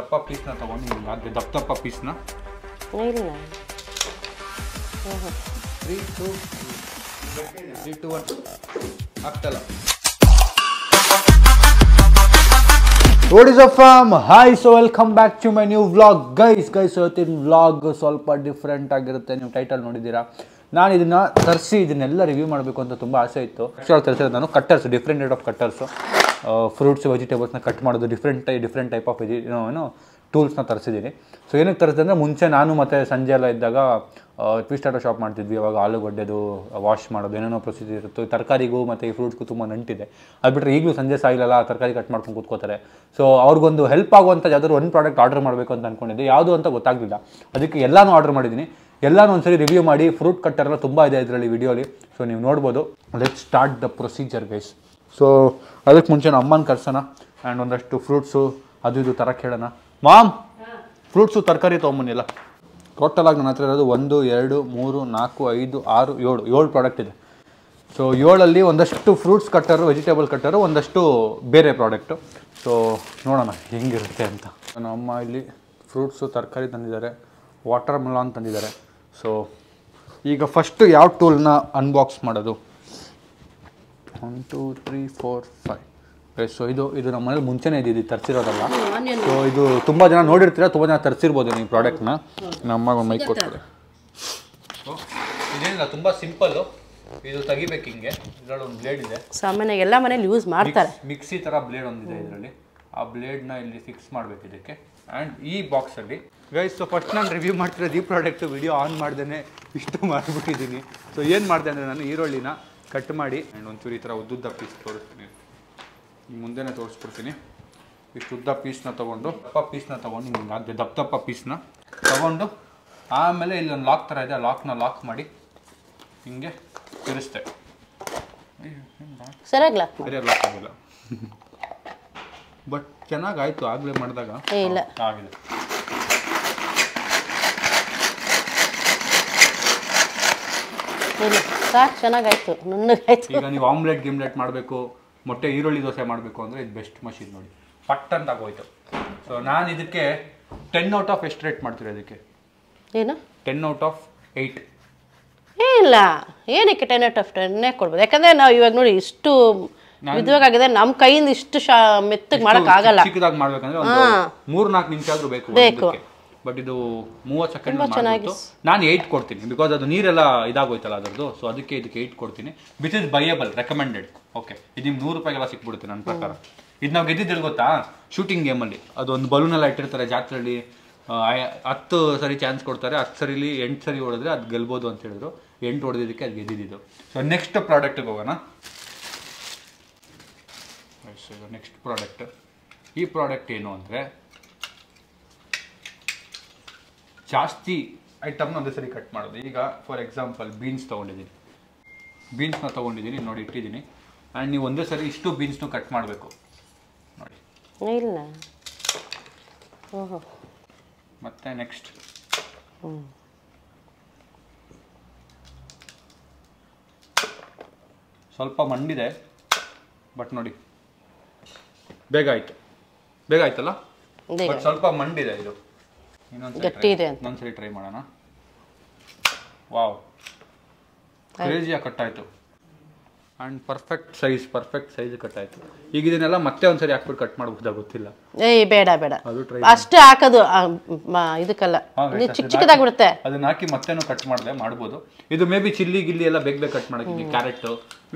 ದಪ್ಪ ಪೀಸ್ನ ತಗೊಂಡು ಹಿಂಗೆ ಹಾಕಿ ದಪ್ಪ ಪೀಸ್ನ ಇಲ್ಲ 3 2 1 ಆಗ್ತಲ್ಲ. What is up fam? Hi, so welcome back to my new vlog. Guys, ಇವತ್ತಿನ ವ್ಲಾಗ್ ಸ್ವಲ್ಪ ಡಿಫ್ರೆಂಟ್ ಆಗಿರುತ್ತೆ. ನೀವು ಟೈಟಲ್ ನೋಡಿದ್ದೀರಾ. ನಾನು ಇದನ್ನೆಲ್ಲ ರಿವ್ಯೂ ಮಾಡಬೇಕು ಅಂತ ತುಂಬ ಆಸೆ ಇತ್ತು. ಆ್ಯಕ್ಚುಲಿ ತರಿಸಿರೋದು ನಾನು cutters, different type of cutters, fruits ವೆಜಿಟೇಬಲ್ಸ್ನ ಕಟ್ ಮಾಡೋದು, ಡಿಫ್ರೆಂಟ್ ಟೈಪ್ ಆಫ್ ಟೂಲ್ಸ್ನ ತರಿಸಿದ್ದೀನಿ. ಸೊ ಏನಕ್ಕೆ ತರಿಸಿದೆ ಅಂದರೆ, ಮುಂಚೆ ನಾನು ಮತ್ತು ಸಂಜೆ ಎಲ್ಲ ಇದ್ದಾಗ ಟ್ವಿಸ್ಟ್ ಆಟೋ ಶಾಪ್ ಮಾಡ್ತಿದ್ವಿ. ಅವಾಗ ಆಲೂಗಡ್ಡೆದು ವಾಶ್ ಮಾಡೋದು ಏನೇನೋ ಪ್ರೊಸೀಜರ್ ಇರುತ್ತೆ. ತರಕಾರಿಗೂ ಮತ್ತು ಈ ಫ್ರೂಟ್ಸ್ಗೂ ತುಂಬ ನಂಟಿದೆ. ಅದು ಬಿಟ್ಟರೆ ಈಗಲೂ ಸಂಜೆ ಸಾಯಿಲೆಲ್ಲ ತರಕಾರಿ ಕಟ್ ಮಾಡ್ಕೊಂಡು ಕೂತ್ಕೋತಾರೆ. ಸೊ ಅವ್ರಿಗೊಂದು ಹೆಲ್ಪ್ ಆಗುವಂಥ ಯಾವ್ದಾದ್ರು ಒಂದು ಪ್ರಾಡಕ್ಟ್ ಆರ್ಡರ್ ಮಾಡಬೇಕು ಅಂತ ಅಂದ್ಕೊಂಡಿದ್ದೆ. ಯಾವುದು ಅಂತ ಗೊತ್ತಾಗಲಿಲ್ಲ. ಅದಕ್ಕೆ ಎಲ್ಲನೂ ಆರ್ಡರ್ ಮಾಡಿದ್ದೀನಿ. ಎಲ್ಲನೂ ಒಂದ್ಸರಿ ರಿವ್ಯೂ ಮಾಡಿ. ಫ್ರೂಟ್ ಕಟ್ಟರೆಲ್ಲ ತುಂಬ ಇದೆ ಇದರಲ್ಲಿ ವಿಡಿಯೋಲಿ. ಸೊ ನೀವು ನೋಡ್ಬೋದು. Let start the procedure guys. So ಅದಕ್ಕೆ ಮುಂಚೆ ನಮ್ಮ ಅಮ್ಮನ ಕರ್ಸೋಣ ಆ್ಯಂಡ್ ಒಂದಷ್ಟು ಫ್ರೂಟ್ಸು ಅದು ಇದು ತರಕ್ಕೆ ಹೇಳೋಣ. ಮಾಮ್, ಫ್ರೂಟ್ಸು ತರಕಾರಿ ತೊಗೊಂಬನ್ನಿಲ್ಲ. ಟೋಟಲಾಗಿ ನನ್ನ ಹತ್ರ ಇರೋದು 1 2 3 4 5 6 7 ಪ್ರಾಡಕ್ಟ್ ಇದೆ. ಸೊ 7ಅಲ್ಲಿ ಒಂದಷ್ಟು ಫ್ರೂಟ್ಸ್ ಕಟ್ಟರು, ವೆಜಿಟೇಬಲ್ ಕಟ್ಟರು, ಒಂದಷ್ಟು ಬೇರೆ ಪ್ರಾಡಕ್ಟು. ಸೊ ನೋಡೋಣ ಹೆಂಗಿರುತ್ತೆ ಅಂತ. ನಮ್ಮ ಅಮ್ಮ ಇಲ್ಲಿ ಫ್ರೂಟ್ಸು ತರಕಾರಿ ತಂದಿದ್ದಾರೆ, ವಾಟರ್ ಮೆಲಾನ್ ತಂದಿದ್ದಾರೆ. ಸೊ ಈಗ ಫಸ್ಟು ಯಾವ ಟೂಲ್ನ ಅನ್ಬಾಕ್ಸ್ ಮಾಡೋದು? 1 2 3 4 5. ಸೊ ಇದು ನಮ್ಮ ಮನೇಲಿ ಮುಂಚೆನೇ ಇದ್ದಿದ್ದು, ತರಿಸಿರೋದಲ್ಲ. ಸೊ ಇದು ತುಂಬ ಜನ ನೋಡಿರ್ತೀರ, ತುಂಬ ಜನ ತರಿಸಿರ್ಬೋದು ಈ ಪ್ರಾಡಕ್ಟ್ನ. ನಮ್ಮ ಒಂದು ಮೈಕ್ ಕೊಡ್ತಾರೆ. ಸೊ ಇದೇನಿಲ್ಲ, ತುಂಬ ಸಿಂಪಲ್ಲು. ಇದು ತೆಗಿಬೇಕು ಹಿಂಗೆ. ಇದರಲ್ಲಿ ಒಂದು ಬ್ಲೇಡ್ ಇದೆ, ಸಾಮಾನ್ಯ ಎಲ್ಲ ಮನೇಲಿ ಯೂಸ್ ಮಾಡ್ತಾರೆ. ಮಿಕ್ಸಿ ಥರ ಬ್ಲೇಡ್ ಒಂದಿದೆ ಇದರಲ್ಲಿ. ಆ ಬ್ಲೇಡ್ನ ಇಲ್ಲಿ ಫಿಕ್ಸ್ ಮಾಡಬೇಕು ಇದಕ್ಕೆ. ಆ್ಯಂಡ್ ಈ ಬಾಕ್ಸಲ್ಲಿ ಗೈಸ್, ಸೊ ಫಸ್ಟ್ ನಾನು ರಿವ್ಯೂ ಮಾಡ್ತಿರೋದು ಈ ಪ್ರಾಡಕ್ಟು. ವಿಡಿಯೋ ಆನ್ ಮಾಡ್ದೇ ಇಷ್ಟು ಮಾಡಿಬಿಟ್ಟಿದ್ದೀನಿ. ಸೊ ಏನು ಮಾಡಿದೆ ಅಂದರೆ, ನಾನು ಈರುಳ್ಳಿನ ಕಟ್ ಮಾಡಿ ಆ್ಯಂಡ್ ಒಂಚೂರು ಈ ಥರ ಉದ್ದುದ್ದ ಪೀಸ್ ತೋರಿಸ್ತೀನಿ. ಮುಂದೆನೇ ತೋರಿಸ್ಬಿಡ್ತೀನಿ. ಇಷ್ಟು ಉದ್ದ ಪೀಸ್ನ ತೊಗೊಂಡು ಹಿಂಗೆ ಹಾಕಿ ದಪ್ಪ ಪೀಸ್ನ ತೊಗೊಂಡು, ಆಮೇಲೆ ಇಲ್ಲೊಂದು ಲಾಕ್ ಥರ ಇದೆ, ಆ ಲಾಕ್ನ ಲಾಕ್ ಮಾಡಿ ಹಿಂಗೆ ತಿರುಸ್ತೆ. ಸರಿಯಾಗಿ ಲಾಕ್ ಆಗಿಲ್ಲ, ಬಟ್ ಚೆನ್ನಾಗಾಯ್ತು. ಆಗಲೇ ಮಾಡಿದಾಗ ಇಲ್ಲ ಆಗಿದೆ. ಇಲ್ಲ ಸಾಕು, ಚೆನ್ನಾಗಾಯ್ತು, ನುಣ್ಣಗಾಯ್ತು. ಈಗ ನೀವು ಆಮ್ಲೆಟ್ ಮಾಡಬೇಕು, ಮೊಟ್ಟೆ ಈರುಳ್ಳಿ ದೋಸೆ ಮಾಡಬೇಕು ಅಂದರೆ ಇದು ಬೆಸ್ಟ್ ಮಷೀನ್ ನೋಡಿ. ಪಟ್ ಅಂತ ಆಗೋಯ್ತು. ಸೊ ನಾನು ಇದಕ್ಕೆ 10 ಔಟ್ ಆಫ್ ಎಷ್ಟು ರೇಟ್ ಮಾಡ್ತೀರಾ ಇದಕ್ಕೆ? ಏನು 10 ಔಟ್ ಆಫ್ 8? ಇಲ್ಲ, ಏನಕ್ಕೆ 10 ಔಟ್ ಆಫ್ 10 ಕೊಡ್ಬೋದು. ಯಾಕಂದ್ರೆ ನಾವು ಇವಾಗ ನೋಡಿ ಇಷ್ಟು ವಿಧವಾಗಿದೆ, ನಮ್ಮ ಕೈಯಿಂದ ಇಷ್ಟು ಮೆತ್ತಗೆ ಮಾಡಕ್ ಆಗಲ್ಲ. ಚಿಕ್ಕದಾಗಿ ಮಾಡ್ಬೇಕಂದ್ರೆ ಒಂದು 3-4 ನಿಮಿಷ ಆದ್ರೂ ಬೇಕು. ಬಟ್ ಇದು 30 ಸೆಕೆಂಡ್ ಮಾಡ್ಬಿಟ್ಟು ನಾನು 8 ಕೊಡ್ತೀನಿ. ಬಿಕಾಸ್ ಅದು ನೀರೆಲ್ಲ ಇದಾಗೋಯ್ತಲ್ಲ ಅದರದ್ದು. ಸೊ ಅದಕ್ಕೆ ಇದಕ್ಕೆ 8 ಕೊಡ್ತೀನಿ. Which is buyable, recommended. Okay, ಇದು ನಿಮ್ಗೆ 100 ರೂಪಾಯಿಗೆಲ್ಲ ಸಿಕ್ಬಿಡುತ್ತೆ ನನ್ನ ಪ್ರಕಾರ. ಇದು ನಾವು ಗೆದ್ದಿದ್ದು ಗೊತ್ತಾ, ಶೂಟಿಂಗ್ ಗೇಮಲ್ಲಿ. ಅದು ಒಂದು ಬಲೂನೆಲ್ಲ ಇಟ್ಟಿರ್ತಾರೆ ಜಾತ್ರೆಯಲ್ಲಿ. 10 ಸರಿ ಚಾನ್ಸ್ ಕೊಡ್ತಾರೆ, 10 ಸರಿಲಿ 8 ಸರಿ ಹೊಡೆದ್ರೆ ಅದು ಗೆಲ್ಬೋದು ಅಂತ ಹೇಳಿದ್ರು. 8 ಹೊಡೆದಿದ್ದಕ್ಕೆ ಅದು ಗೆದ್ದಿದ್ದು. ಸೊ ನೆಕ್ಸ್ಟ್ ಪ್ರಾಡಕ್ಟಿಗೆ ಹೋಗೋಣ. ನೆಕ್ಸ್ಟ್ ಪ್ರಾಡಕ್ಟ್, ಈ ಪ್ರಾಡಕ್ಟ್ ಏನು ಅಂದರೆ, ಜಾಸ್ತಿ ಐಟಮ್ನ ಒಂದೇ ಸರಿ ಕಟ್ ಮಾಡೋದು. ಈಗ ಫಾರ್ ಎಕ್ಸಾಂಪಲ್ ಬೀನ್ಸ್ನ ತೊಗೊಂಡಿದ್ದೀನಿ ನೋಡಿ, ಇಟ್ಟಿದ್ದೀನಿ. ಆ್ಯಂಡ್ ನೀವು ಒಂದೇ ಸರಿ ಇಷ್ಟು ಬೀನ್ಸ್ನು ಕಟ್ ಮಾಡಬೇಕು ನೋಡಿ. ಇಲ್ಲ ಮತ್ತೆ ನೆಕ್ಸ್ಟ್ ಸ್ವಲ್ಪ ಮಂಡಿದೆ, ಬಟ್ ನೋಡಿ ಬೇಗ ಆಯ್ತಲ್ಲ. ಬಟ್ ಸ್ವಲ್ಪ ಮಂಡಿದೆ ಇದು. ಇನ್ನೊಂದ್ಸರಿ ಟ್ರೈ ಮಾಡೋಣ. ವಾವ್, ಕ್ರೇಜಿಯಾಗಿ ಕಟ್ಟಾಯಿತು. ಆ್ಯಂಡ್ ಪರ್ಫೆಕ್ಟ್ ಸೈಜ್ ಕಟ್ಟಾಯಿತು. ಈಗ ಇದನ್ನೆಲ್ಲ ಮತ್ತೆ ಒಂದ್ಸರಿ ಹಾಕ್ಬಿಟ್ಟು ಕಟ್ ಮಾಡ್ಬೋದಾ ಗೊತ್ತಿಲ್ಲ. ಬೇಡ ಅಷ್ಟೇ ಹಾಕೋದು, ಇದಕ್ಕಲ್ಲ, ಚಿಕ್ಕದಾಗಿ ಬಿಡುತ್ತೆ. ಅದನ್ನ ಹಾಕಿ ಮತ್ತೇನು ಕಟ್ ಮಾಡ್ಬೋದು. ಇದು ಮೇ ಬಿ ಚಿಲ್ಲಿ ಗಿಲ್ಲಿ ಎಲ್ಲ ಬೇಗ ಕಟ್ ಮಾಡೋಕ್ಕೆ. ಕ್ಯಾರೆಟ್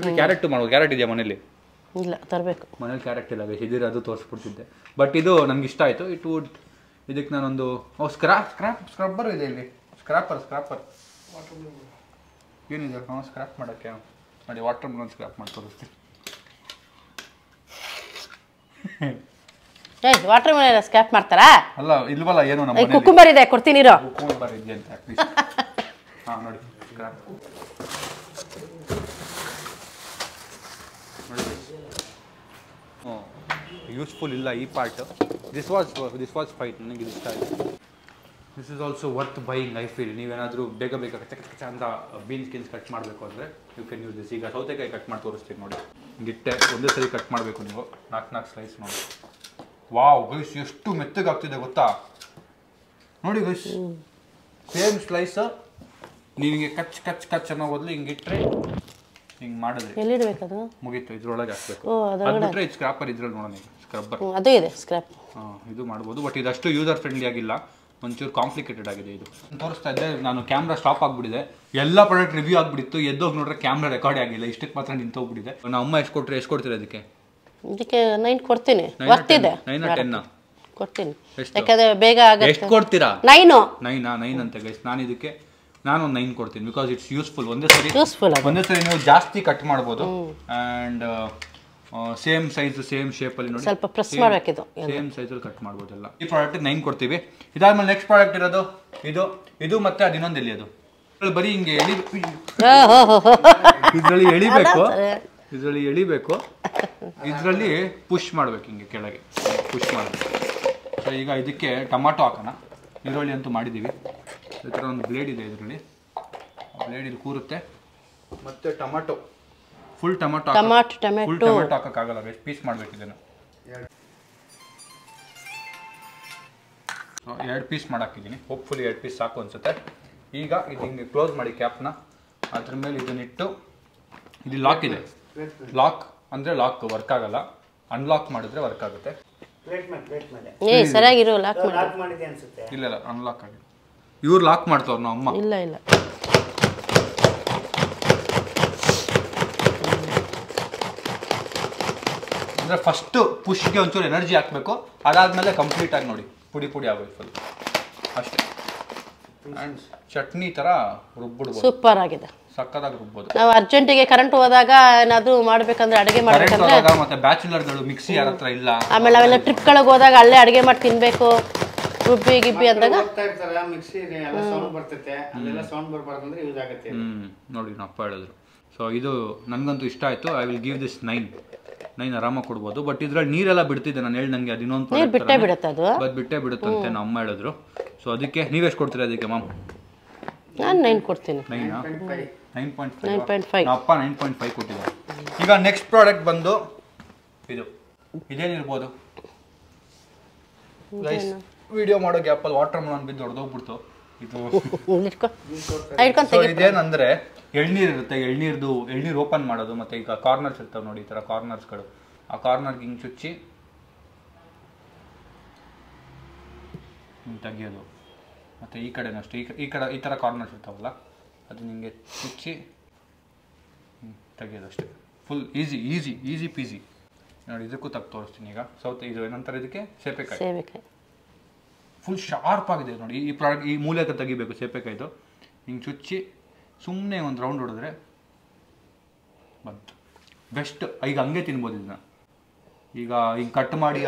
ಮಾಡ್ಬೋದು. ಕ್ಯಾರೆಟ್ ಇದೆಯಾ ಮನೇಲಿ? ಇಲ್ಲ, ತರಬೇಕು. ಮನೇಲಿ ಕ್ಯಾರೆಟ್ ಇಲ್ಲ, ಇದ್ರೆ ಅದು ತೋರಿಸ್ಬಿಡ್ತಿದ್ದೆ. ಬಟ್ ಇದು ನನಗೆ ಇಷ್ಟ ಆಯಿತು. ಇದಕ್ಕೆ ನಾನೊಂದು ಸ್ಕ್ರಬ್ಬರ್ ಇದೆ ಇಲ್ಲಿ. ಸ್ಕ್ರಾಪರ್ ಏನಿದೆ ಸ್ಕ್ರಾಪ್ ಮಾಡೋಕ್ಕೆ ನೋಡಿ. ವಾಟರ್ ಮೆಲನ್ ಸ್ಕ್ರಾಪ್ ಮಾಡಿ ತೋರಿಸ್ತೀನಿ. ವಾಟರ್ ಮೆಲನ್ ಸ್ಕ್ರಾಪ್ ಮಾಡ್ತಾರಾ? ಅಲ್ಲ, ಇಲ್ವಲ್ಲ, ಏನು ನಮ್ಮ ಕುಕುಂಬರ್ ಇದೆ, ಕೊಡ್ತೀನಿ. ಕುಕುಂಬರ್ ಇದೆ ಅಂತ ಹಾಂ ನೋಡಿ, ಸ್ಕ್ರಾಪ್ ಯೂಸ್ಫುಲ್ ಇಲ್ಲ ಈ ಪಾರ್ಟ್. This was fight. ನನಗೆ ಇದು ಇಷ್ಟ ಆಯಿತು. This is also worth buying I feel. ನೀವೇನಾದರೂ ಬೇಗ ಕಚ್ಚ ಅಂತ ಬೀನ್ಸ್ ಕಟ್ ಮಾಡಬೇಕು ಅಂದರೆ ಯು ಕ್ಯಾನ್ ಯೂಸ್ ದಿಸ್. ಈಗ ಸೌತೆಕಾಯಿ ಕಟ್ ಮಾಡಿ ತೋರಿಸ್ತೀನಿ ನೋಡಿ. ಗಿಟ್ಟೆ ಒಂದೇ ಸರಿ ಕಟ್ ಮಾಡಬೇಕು ನೀವು. 4 ಸ್ಲೈಸ್ ನೋಡಿ. ವಾವ್ ಗೈಸ್ ಎಷ್ಟು ಮೆತ್ತಗಾಗ್ತಿದೆ ಗೊತ್ತಾ ನೋಡಿ ಗೈಸ್ ಸೇಮ್ ಸ್ಲೈಸ್ ನೀವಿಗೆ ಕಚ್ ಕಚ್ ಕಚ್ ಅನ್ನೋ ಬದಲು ಹಿಂಗೆ ಇಟ್ಟರೆ ಹಿಂಗೆ ಮಾಡಿದ್ರೆ ಎಲ್ಲಿಡ್ಬೇಕದು ಮುಗೀತು ಇದ್ರೊಳಗೆ ಹಾಕ್ಬೇಕು ಅದ್ರೊಳಗಡೆ ಬಿಟ್ಟರೆ ಇದು ಸ್ಕ್ರಾಪರ್ ಇದ್ರಲ್ಲಿ ನೋಡೋಣ ಈಗ ಸ್ಕ್ರಬ್ಬರ್ ಅದು ಇದೆ ಸ್ಕ್ರಾಪ್ ಇದು ಮಾಡ್ಬೋದು ಬಟ್ ಇದಷ್ಟು ಯೂಸರ್ ಫ್ರೆಂಡ್ಲಿ ಆಗಿಲ್ಲ ಒಂಚೂರು ಕಾಂಪ್ಲಿಕೇಟೆಡ್ ಆಗಿದೆ ಇದು ತೋರಿಸ್ತಾ ಇದ್ದೆ ನಾನು ಕ್ಯಾಮ್ರಾ ಸ್ಟಾಪ್ ಆಗಿಬಿಟ್ಟಿದೆ ಎಲ್ಲ ಪ್ರಾಡಕ್ಟ್ ರಿವ್ಯೂ ಆಗಿಬಿಟ್ಟಿತ್ತು ಎದ್ದೋಗಿ ನೋಡ್ರೆ ಕ್ಯಾಮ್ರಾ ರೆಕಾರ್ಡ್ ಆಗಿಲ್ಲ ಇಷ್ಟಕ್ಕೆ ಮಾತ್ರ ನಿಂತೋಗ್ಬಿಟ್ಟಿದೆ ನಮ್ಮ ಅಮ್ಮ ಎಷ್ಟು ಕೊಡ್ತೀರಾ ಅದಕ್ಕೆ 9 ಕೊಡ್ತೀನಿ ವರ್ತಿದೆ 9 10 ಕೊಡ್ತೀನಿ ಯಾಕಂದ್ರೆ ಬೇಗ ಆಗುತ್ತೆ ಎಷ್ಟು ಕೊಡ್ತೀರಾ 9 ಅಂತ ಗೈಸ್ ನಾನು ಒಂದು 9 ಕೊಡ್ತೀನಿ ಬಿಕಾಸ್ ಇಟ್ಸ್ ಯೂಸ್ಫುಲ್ ಒಂದೇ ಸರಿ ನೀವು ಜಾಸ್ತಿ ಕಟ್ ಮಾಡ್ಬೋದು ಆ್ಯಂಡ್ ಸೇಮ್ ಸೈಜ್ ಸೇಮ್ ಶೇಪಲ್ಲಿ ನೋಡಿ ಸ್ವಲ್ಪ ಪ್ರೆಸ್ ಮಾಡಬೇಕಿದು ಸೇಮ್ ಸೈಜಲ್ಲಿ ಕಟ್ ಮಾಡ್ಬೋದಲ್ಲ ಈ ಪ್ರಾಡಕ್ಟ್ 9 ಕೊಡ್ತೀವಿ ಇದಾದ್ಮೇಲೆ ನೆಕ್ಸ್ಟ್ ಪ್ರಾಡಕ್ಟ್ ಇರೋದು ಇದು ಮತ್ತೆ ಅದು ಇನ್ನೊಂದು ಎಲ್ಲಿ ಅದು ಬರೀ ಹಿಂಗೆ ಇದರಲ್ಲಿ ಎಳಿಬೇಕು ಇದರಲ್ಲಿ ಪುಷ್ ಮಾಡ್ಬೇಕು ಹಿಂಗೆ ಕೆಳಗೆ ಪುಷ್ ಮಾಡಬೇಕು ಸೊ ಈಗ ಇದಕ್ಕೆ ಟೊಮಾಟೊ ಹಾಕೋಣ ಈರುಳ್ಳಿ ಅಂತೂ ಮಾಡಿದ್ದೀವಿ ಈ ಥರ ಒಂದು ಬ್ಲೇಡ್ ಇದೆ ಇದರಲ್ಲಿ ಬ್ಲೇಡ್ ಇಲ್ಲಿ ಕೂರುತ್ತೆ ಮತ್ತು ಟೊಮಾಟೊ ಫುಲ್ ಟೊಮಾಟೊ ಹಾಕೋಕ್ಕಾಗಲ್ಲ ಎಷ್ಟು ಪೀಸ್ ಮಾಡ್ಬೇಕು ಇದನ್ನು 2 ಪೀಸ್ ಮಾಡಾಕಿದ್ದೀನಿ ಹೋಪ್ಫುಲಿ 2 ಪೀಸ್ ಸಾಕು ಅನ್ಸುತ್ತೆ ಈಗ ಇದು ಹಿಂಗೆ ಕ್ಲೋಸ್ ಮಾಡಿ ಕ್ಯಾಪ್ನ ಅದ್ರ ಮೇಲೆ ಇದನ್ನಿಟ್ಟು ಇದು ಲಾಕ್ ಇದೆ ಲಾಕ್ ಅಂದರೆ ಲಾಕ್ ವರ್ಕ್ ಆಗಲ್ಲ ಅನ್ಲಾಕ್ ಮಾಡಿದ್ರೆ ವರ್ಕ್ ಆಗುತ್ತೆ ಸರಿಯಾಗಿರೋ ಇಲ್ಲ ಅನ್ಲಾಕ್ ಆಗಿದೆ ಇವ್ರು ಲಾಕ್ ಮಾಡ್ತವ್ರು ನಮ್ಮ ಅಮ್ಮ ಇಲ್ಲ ಅಂದರೆ ಫಸ್ಟು ಪುಷ್ಗೆ ಒಂಚೂರು ಎನರ್ಜಿ ಹಾಕಬೇಕು ಅದಾದಮೇಲೆ ಕಂಪ್ಲೀಟಾಗಿ ನೋಡಿ ಪುಡಿ ಆಗೋದು ಫುಲ್ ಅಷ್ಟೇ ಆ್ಯಂಡ್ ಚಟ್ನಿ ಥರ ರುಬ್ಬಿಡ್ಬೋದು ಸೂಪರ್ ಆಗಿದೆ ಸಕ್ಕದಾಗಿ ರುಬ್ಬೋದು ನಾವು ಅರ್ಜೆಂಟಿಗೆ ಕರೆಂಟ್ ಹೋದಾಗ ಏನಾದರೂ ಮಾಡ್ಬೇಕಂದ್ರೆ ಅಡುಗೆ ಮಾಡ್ಬೇಕಂದ್ರೆ ಮತ್ತೆ ಬ್ಯಾಚುಲರ್ಗಳು ಮಿಕ್ಸಿ ಯಾರ ಹತ್ರ ಇಲ್ಲ ಆಮೇಲೆ ಅವೆಲ್ಲ ಟ್ರಿಪ್ಗಳಿಗೆ ಹೋದಾಗ ಅಲ್ಲೇ ಅಡುಗೆ ಮಾಡಿ ತಿನ್ಬೇಕು ರುಬ್ಬಿ ಗಿಬ್ಬಿ ಅಂದಾಗ ನೋಡಿ ನಮ್ಮ ಅಪ್ಪ ಹೇಳಿದ್ರು ಸೊ ಇದು ನನಗಂತೂ ಇಷ್ಟ ಆಯಿತು ಐ ವಿಲ್ ಗಿವ್ ದಿಸ್ 9 ಆರಾಮಾಗಿ ಕೊಡ್ಬೋದು ಬಟ್ ಇದ್ರಲ್ಲಿ ನೀರೆಲ್ಲ ಬಿಡ್ತಿದ್ದೆ ನಾನು ಹೇಳಿ ನನಗೆ ಅದು ಇನ್ನೊಂದು ಬಿಟ್ಟೇ ಬಿಡುತ್ತಂತೆ ನಮ್ಮ ಅಮ್ಮ ಹೇಳಿದ್ರು ಸೊ ಅದಕ್ಕೆ ನೀವೆಷ್ಟು ಕೊಡ್ತೀರಾ ಅದಕ್ಕೆ ಮ್ಯಾಮ್ ನಾನು 9 ಕೊಡ್ತೀನಿ 9.5 ಅಪ್ಪ 9.5 ಕೊಟ್ಟಿದ್ದಾರೆ ಈಗ ನೆಕ್ಸ್ಟ್ ಪ್ರಾಡಕ್ಟ್ ಬಂದು ಇದೇನಿರ್ಬೋದು ಗೈಸ್ ವಿಡಿಯೋ ಮಾಡೋ ಗ್ಯಾಪಲ್ಲಿ ವಾಟರ್ ಮೆಲನ್ ಬಿದ್ದು ಹೊಡೆದೋಗ್ಬಿಡ್ತು ಇದೇನಂದ್ರೆ ಎಳ್ನೀರು ಇರುತ್ತೆ ಎಳ್ನೀರು ಓಪನ್ ಮಾಡೋದು ಮತ್ತೆ ಈಗ ಕಾರ್ನರ್ಸ್ ಇರ್ತಾವೆ ನೋಡಿ ಈ ಥರ ಕಾರ್ನರ್ಸ್ಗಳು ಆ ಕಾರ್ನರ್ಗೆ ಹಿಂಗೆ ಚುಚ್ಚಿ ಹಿಂಗೆ ತೆಗಿಯೋದು ಮತ್ತು ಈ ಕಡೆನೂ ಅಷ್ಟೇ ಈ ಥರ ಕಾರ್ನರ್ಸ್ ಇರ್ತಾವಲ್ಲ ಅದು ನಿಮಗೆ ಚುಚ್ಚಿ ತೆಗಿಯೋದು ಅಷ್ಟೇ ಫುಲ್ ಈಸಿ ಪೀಸಿ ನೋಡಿ ಇದಕ್ಕೂ ತೋರಿಸ್ತೀನಿ ಈಗ ಇದು ಏನಂತಾರೆ ಇದಕ್ಕೆ ಸೇಪೆಕಾಯಿ ಫುಲ್ ಶಾರ್ಪ್ ಆಗಿದೆ ನೋಡಿ ಈ ಪ್ರಾಡಕ್ಟ್ ಈ ಮೂಲಕ ತೆಗಿಬೇಕು ಸೇಪೆಕಾಯ್ದು ಹಿಂಗೆ ಚುಚ್ಚಿ ಸುಮ್ಮನೆ ಒಂದು ರೌಂಡ್ ಹೊಡೆದ್ರೆ ಬಂತು ಬೆಸ್ಟ್ ಈಗ ಹಂಗೆ ತಿನ್ಬೋದು ಇದನ್ನ ಈಗ ಹಿಂಗೆ ಕಟ್ ಮಾಡಿ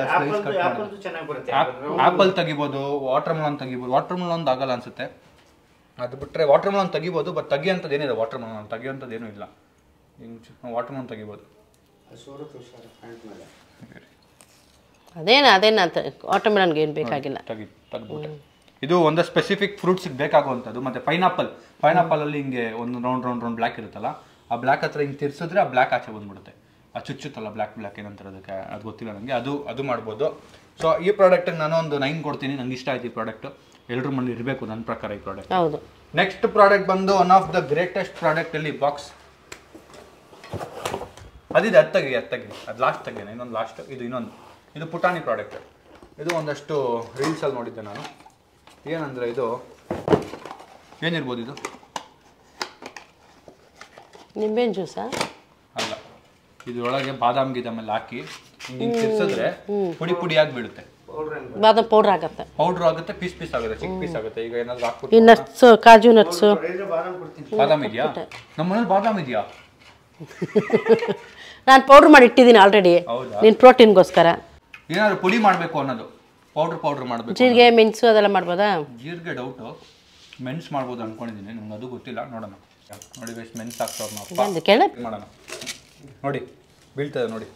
ಆ್ಯಪಲ್ ತೆಗಿಬೋದು ವಾಟರ್ ಮೆಲನ್ ಆಗಲ್ಲ ಅನ್ಸುತ್ತೆ ಅದು ಬಿಟ್ಟರೆ ವಾಟರ್ ಮೆಲನ್ ತೆಗಿಬೋದು ಬಟ್ ತೆಗಿಯೋಂಥದ್ದು ಏನಿದೆ ವಾಟರ್ ಮೆಲನ್ ತೆಗಿಯೋಂಥದ್ದು ಏನೂ ಇಲ್ಲ ಹಿಂಗೆ ವಾಟರ್ ಮೆಲನ್ ತೆಗಿಬೋದು ಅದೇನಂತ ವಾಟರ್ ಮೆಲನ್ಗೆ ಏನು ಬೇಕಾಗಿಲ್ಲ ತೆಗ್ಬಿಟ್ಟೆ ಇದು ಒಂದು ಸ್ಪೆಸಿಫಿಕ್ ಫ್ರೂಟ್ಸಿಗೆ ಬೇಕಾಗುವಂಥದ್ದು ಮತ್ತು ಪೈನಾಪಲಲ್ಲಿ ಹಿಂಗೆ ಒಂದು ರೌಂಡ್ ಬ್ಲ್ಯಾಕ್ ಇರುತ್ತಲ್ಲ ಆ ಬ್ಲ್ಯಾಕ್ ಹತ್ರ ಹಿಂಗೆ ತಿರ್ಸಿದ್ರೆ ಆ ಬ್ಲ್ಯಾಕ್ ಆಚೆ ಬಂದ್ಬಿಡುತ್ತೆ ಆ ಚುಚ್ಚುತ್ತಲ್ಲ ಬ್ಲ್ಯಾಕ್ ಏನಂತಾರೆ ಅದಕ್ಕೆ ಅದು ಗೊತ್ತಿಲ್ಲ ನನಗೆ ಅದು ಮಾಡ್ಬೋದು ಸೊ ಈ ಪ್ರಾಡಕ್ಟಿಗೆ ನಾನು ಒಂದು 9 ಕೊಡ್ತೀನಿ ನಂಗೆ ಇಷ್ಟ ಆಯ್ತು ಈ ಪ್ರಾಡಕ್ಟ್ ಎಲ್ಲರ ಮನೇಲಿ ಇರಬೇಕು ನನ್ನ ಪ್ರಕಾರ ಈ ಪ್ರಾಡಕ್ಟ್ ಹೌದು ನೆಕ್ಸ್ಟ್ ಪ್ರಾಡಕ್ಟ್ ಬಂದು one of the greatest product ಇಲ್ಲಿ ಬಾಕ್ಸ್ ಅದಿದೆ ಅದು ಲಾಸ್ಟ್ ತೆಗೀನಿ ಇನ್ನೊಂದು ಲಾಸ್ಟ್ ಇದು ಪುಟಾಣಿ ಪ್ರಾಡಕ್ಟ್ ಇದು ಒಂದಷ್ಟು ರೀಲ್ಸಲ್ಲಿ ನೋಡಿದ್ದೆ ನಾನು ಏನಂದರೆ ಇದು ಏನಿರ್ಬೋದು ಇದು ನಿಂಬೆಹಣ್ಣು ಜ್ಯೂಸಾ ಅಲ್ಲ ಇದರೊಳಗೆ ಬಾದಾಮ್ ಗಿದಾಮೆಲ್ಲ ಹಾಕಿ ಹಿಂಗೆ ತಿರ್ಸಿದ್ರೆ ಪುಡಿಯಾಗಿ ಬೀಳುತ್ತೆ ಬಾದಾಮ್ ಪೌಡರ್ ಆಗುತ್ತೆ ಪೀಸ್ ಆಗುತ್ತೆ ಚಿಕ್ಕ ಪೀಸ್ ಆಗುತ್ತೆ ಈಗ ಏನಾದ್ರು ಹಾಕ್ಬಿಟ್ಟು ನಟ್ಸ್ ಕಾಜು ನಟ್ಸ್ ಬಾದಾಮ್ ಇದೆಯಾ ನಮ್ಮ ಮನೇಲಿ ಬಾದಾಮ್ ಇದೆಯಾ ನಾನು ಪೌಡರ್ ಮಾಡಿ ಇಟ್ಟಿದ್ದೀನಿ ಆಲ್ರೆಡಿ ನಿನ್ನ ಪ್ರೋಟೀನ್ಗೋಸ್ಕರ ಏನಾದ್ರು ಪುಡಿ ಮಾಡಬೇಕು ಅನ್ನೋದು ಪೌಡರ್ ಮಾಡಬೇಕು ಜೀರಿಗೆ ಮೆಣಸು ಅದೆಲ್ಲ ಮಾಡ್ಬೋದಾ ಜೀರಿಗೆ ಡೌಟು ಮೆಣಸು ಮಾಡ್ಬೋದು ಅನ್ಕೊಂಡಿದ್ದೀನಿ ನಂಗೆ ಅದು ಗೊತ್ತಿಲ್ಲ ನೋಡೋಣ ನೋಡಿ ಎಷ್ಟು ಮೆಣಸು ಹಾಕ್ತಾವ್ರು ನಾವು ಮಾಡೋಣ ನೋಡಿ ಬೀಳ್ತದೆ ನೋಡಿ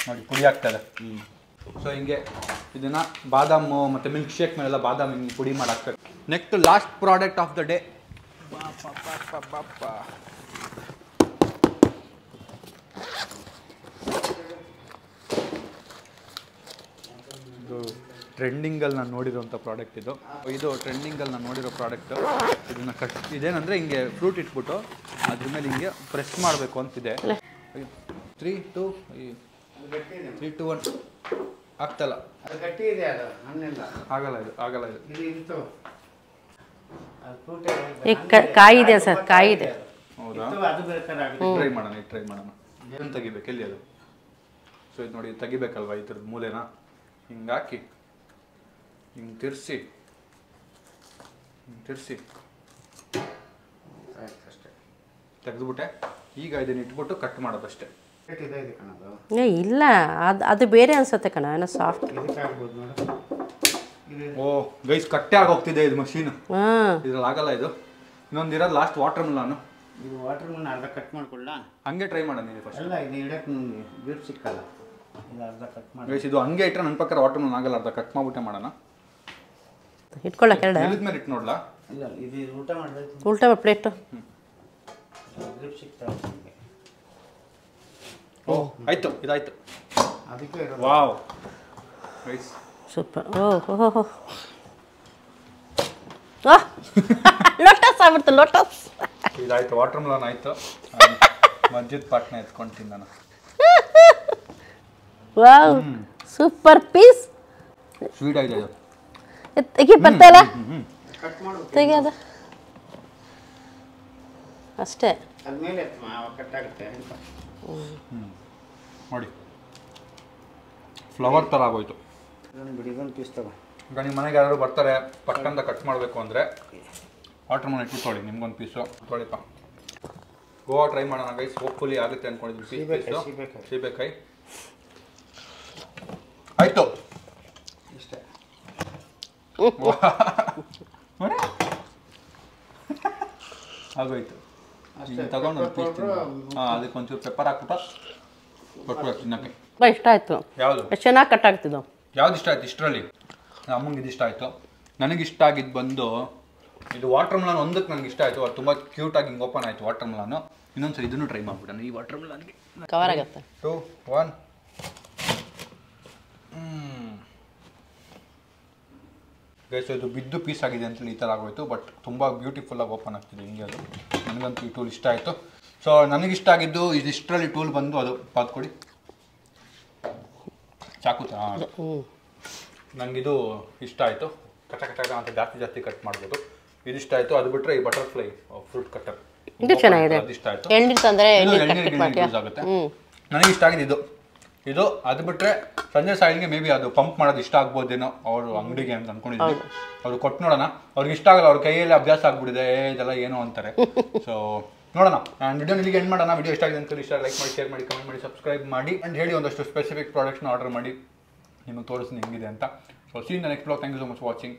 ನೋಡಿ ಪುಡಿ ಆಗ್ತದೆ ಸೊ ಹಿಂಗೆ ಇದನ್ನ ಬಾದಾಮು ಮತ್ತು ಮಿಲ್ಕ್ ಶೇಕ್ ಮೇಲೆಲ್ಲ ಬಾದಾಮ್ ಹಿಂಗೆ ಪುಡಿ ಮಾಡಿ ಹಾಕ್ಬೇಕು next last product of the day ಇದು ಟ್ರೆಂಡಿಂಗಲ್ಲಿ ನಾನು ನೋಡಿರೋಂಥ ಪ್ರಾಡಕ್ಟ್ ಇದು ಟ್ರೆಂಡಿಂಗಲ್ಲಿ ನಾನು ನೋಡಿರೋ ಪ್ರಾಡಕ್ಟು. ಇದನ್ನು ಇದೇನಂದರೆ ಹಿಂಗೆ ಫ್ರೂಟ್ ಇಟ್ಬಿಟ್ಟು ಅದ್ರ ಮೇಲೆ ಹಿಂಗೆ ಪ್ರೆಸ್ ಮಾಡಬೇಕು ಅಂತಿದೆ. 3, 2, 1 ಆಗ್ತಲ್ಲ. ಅದು ಗಟ್ಟಿ ಇದೆ, ಅದು ಹಣ್ಣಿಲ್ಲ. ಆಗಲ್ಲ ಇದು ಇದು ಕಾಯಿ ಇದೆ ಸರ್, ಕಾಯಿ ಇದೆ. ಹೌದಾ? ಅದು ಬೇಕಾದ್ರೆ ಟ್ರೈ ಮಾಡೋಣ. ಏನು ತೆಗಿಬೇಕು, ಎಲ್ಲಿ ಅದು? ಸೊ ಇದು ನೋಡಿ, ತೆಗಿಬೇಕಲ್ವಾ ಈ ಥರದ ಮೂಲೆನ ಹಿಂಗೆ ಹಾಕಿ ಹಿಂಗೆ ತಿರ್ಸಿ ಅಷ್ಟೇ ತೆಗೆದುಬಿಟ್ಟೆ. ಈಗ ಇದನ್ನ ಇಟ್ಬಿಟ್ಟು ಕಟ್ ಮಾಡೋದಷ್ಟೇ. ಇದೆ ಕಣದು. ಇಲ್ಲ, ಅದು ಬೇರೆ ಅನ್ಸುತ್ತೆ ಕಣ, ಏನೋ ಸಾಫ್ಟ್. ಇದಕ್ಕಾಗ್ಬೋದು ನೋಡು. ಓ ಗೈಸ್, ಕಟ್ಟೆ ಆಗೋಗ್ತಿದೆ ಇದು ಮಷೀನ್. ಇದ್ರಲ್ಲಿ ಆಗಲ್ಲ ಇದು. ಇನ್ನೊಂದು ಇರೋದು ಲಾಸ್ಟ್ ವಾಟರ್ ಮಿಲನ್. ಇದು ವಾಟರ್ ಮಿಲನ್ ಅರ್ಧ ಕಟ್ ಮಾಡ್ಕೊಳ್ಳ. ಹಂಗೆ ಟ್ರೈ ಮಾಡೋಣ ನೀವು ಫಸ್ಟ್. ಅಲ್ಲ, ಇದು ಇಡಕ್ಕೆ ನಿಮಗೆ ಗ್ರಿಪ್ ಸಿಕ್ಕಲ್ಲ. ಇದು ಅರ್ಧ ಕಟ್ ಮಾಡಿ. ಗೈಸ್, ಇದು ಹಂಗೆ ಇಟ್ಟರೆ ನನ್ನ ಪ್ರಕಾರ ವಾಟರ್ ಮಿಲನ್ ಆಗಲ್ಲ. ಅರ್ಧ ಕಟ್ ಮಾಡ್ಬಿಟ್ಟೆ ಮಾಡೋಣ. ಇಟ್ಕೊಳ್ಳಕ್ಕೆ ಎರಡು ನೆಲದ ಮೇಲೆ ಇಟ್ಟು ನೋಡ್ಲಾ? ಇಲ್ಲ, ಇದು ಊಟ ಮಾಡಬೇಕು. ಉಲ್ಟಾ ಪ್ಲೇಟು. ಗ್ರಿಪ್ ಸಿಗ್ತಾವೆ ನಿಮಗೆ. ಓ ಆಯ್ತು, ಇದಾಯ್ತು. ಅದಕ್ಕೆ ಇರೋದು. Wow guys, super. Oh lotus ಆಗ್ಬಿಡ್ತು, ಲೋಟಸ್. ಇದಾಯ್ತು, ವಾಟರ್ ಮಿಲನ್ ಆಯ್ತು. ಮಜ್ಜಿದ ಪಾಟ್ನ ಎತ್ಕೊಂಡು ನಾನು. Wow, super piece. ಸ್ವೀಟ್ ಆಗಿದೆ ಇದು. ತೆಗಿ ಬರ್ತಾಯಿಲ್ಲ, ಕಟ್ ಮಾಡು. ತೆಗಿಯೋದು ಅಷ್ಟೇ. ಅದ್ಮೇಲೆ ಕಟ್ ಆಗುತ್ತೆ. ನೋಡಿ, ಫ್ಲವರ್ ಥರ ಆಗೋಯ್ತು. ಇದೊಂದು ಬಿಡಿಗೊಂದು ಪೀಸ್ ತಗೋ. ಈಗ ನಿಮ್ಮ ಮನೆಗೆ ಯಾರು ಬರ್ತಾರೆ, ಪಕ್ಕಂದ ಕಟ್ ಮಾಡಬೇಕು ಅಂದರೆ ವಾಟರ್ ಮಿಲನ್ ಇಟ್ಟು ತೊಳಿ. ನಿಮ್ಗೊಂದು ಪೀಸು ತೊಳಿಪ್ಪ. ಗೋವಾ ಟ್ರೈ ಮಾಡೋಣ ಗೈಸ್. ಹೋಪ್ಫುಲಿ ಆಗುತ್ತೆ ಅಂದ್ಕೊಂಡಿದ್ವಿ. ಸೀಬೆಕಾಯಿ ಆಯಿತು ಇಷ್ಟೇ. ಆಗೋಯ್ತು. ಈಗ ತಗೊಂಡು ಒಂದು ಪೀಸ್ ಅದಕ್ಕೆ ಒಂಚೂರು ಪೆಪ್ಪರ್ ಹಾಕ್ಬಿಟ್ಟು ಕೊಟ್ಬಿಟ್ಟು ತಿನ್ನೋಕ್ಕೆ. ತುಂಬ ಇಷ್ಟ ಆಯಿತು. ಯಾವುದು ಎಷ್ಟು ಚೆನ್ನಾಗಿ ಕಟ್ ಆಗ್ತಿದ್ದು. ಯಾವ್ದು ಇಷ್ಟ ಆಯ್ತು ಇಷ್ಟರಲ್ಲಿ? ಅಮ್ಮಂಗೆ ಇದು ಇಷ್ಟ ಆಯಿತು. ನನಗಿಷ್ಟ ಆಗಿದ್ದು ಬಂದು ಇದು ವಾಟರ್ ಮಿಲನ್. ಒಂದಕ್ಕೆ ನನಗೆ ಇಷ್ಟ ಆಯಿತು, ಅದು ತುಂಬ ಕ್ಯೂಟಾಗಿ ಹಿಂಗೆ ಓಪನ್ ಆಯಿತು ವಾಟರ್ ಮಿಲನ್ನು. ಇನ್ನೊಂದ್ಸರಿ ಇದನ್ನು ಟ್ರೈ ಮಾಡ್ಬಿಡೋಣ. ಈ ವಾಟರ್ ಮಿಲನ್ಗೆ ಕವರ್ ಆಗುತ್ತೆ. 2, 1. ಗೈಸ್, ಇದು ಬಿದ್ದು ಪೀಸ್ ಆಗಿದೆ ಅಂತೇಳಿ ಈ ಥರ ಆಗೋಯ್ತು. ಬಟ್ ತುಂಬ ಬ್ಯೂಟಿಫುಲ್ಲಾಗಿ ಓಪನ್ ಆಗ್ತಿದೆ ಹಿಂಗೆ. ಅದು ನನಗಂತೂ ಈ ಟೂಲ್ ಇಷ್ಟ ಆಯಿತು. ಸೊ ನನಗಿಷ್ಟ ಆಗಿದ್ದು ಇದಿಷ್ಟರಲ್ಲಿ ಟೂಲ್ ಬಂದು ಅದು ಪಾತ್ಕೊಡಿ ಚಾಕು. ನನಗಿದು ಇಷ್ಟ ಆಯಿತು. ಕಟ ಅಂತ ಜಾಸ್ತಿ ಕಟ್ ಮಾಡ್ಬೋದು. ಇದಿಷ್ಟ ಆಯಿತು. ಅದು ಬಿಟ್ಟರೆ ಈ ಬಟರ್ಫ್ಲೈ ಫ್ರೂಟ್ ಕಟ್ಟರ್ ಇದು ಚೆನ್ನಾಗಿದೆ. ಇಷ್ಟ ಆಯಿತು. ಎಳ್ನೀರು ತಂದರೆ ಯೂಸ್ ಆಗುತ್ತೆ. ನನಗೆ ಇಷ್ಟ ಆಗಿದೆ ಇದು. ಅದು ಬಿಟ್ಟರೆ ಸಂಜೆ ಸಾಯಿಲ್ಗೆ ಮೇ ಬಿ ಅದು ಪಂಪ್ ಮಾಡೋದು ಇಷ್ಟ ಆಗ್ಬೋದೇನೋ ಅವರು ಅಂಗಡಿಗೆ ಅಂತ ಅಂದ್ಕೊಂಡಿದ್ವಿ. ಅವ್ರು ಕೊಟ್ಟು ನೋಡೋಣ. ಅವ್ರಿಗೆ ಇಷ್ಟ ಆಗಲ್ಲ, ಅವ್ರ ಕೈಯಲ್ಲಿ ಅಭ್ಯಾಸ ಆಗ್ಬಿಟ್ಟಿದೆ, ಇದೆಲ್ಲ ಏನೋ ಅಂತಾರೆ. ಸೊ ನೋಡೋಣ. ಆ್ಯಂಡ್ ವಿಡಿಯೋ ಇಲ್ಲಿಗೆ ಎಂಡ್ ಮಾಡೋಣ. ವಿಡಿಯೋ ಇಷ್ಟ ಆಗಿದೆ ಅಂತ ಇಷ್ಟ ಲೈಕ್ ಮಾಡಿ, ಶೇರ್ ಮಾಡಿ, ಕಮೆಂಟ್ ಮಾಡಿ, ಸಬ್ಸ್ಕ್ರೈಬ್ ಮಾಡಿ ಆ್ಯಂಡ್ ಹೇಳಿ ಒಂದಷ್ಟು ಸ್ಪೆಸಿಫಿಕ್ ಪ್ರಾಡಕ್ಟ್ಸ್ನ ಆರ್ಡರ್ ಮಾಡಿ ನಿಮಗೆ ತೋರಿಸ್ತೀನಿ ಹೆಂಗಿದೆ ಅಂತ. So see in the next vlog. Thank you so much watching.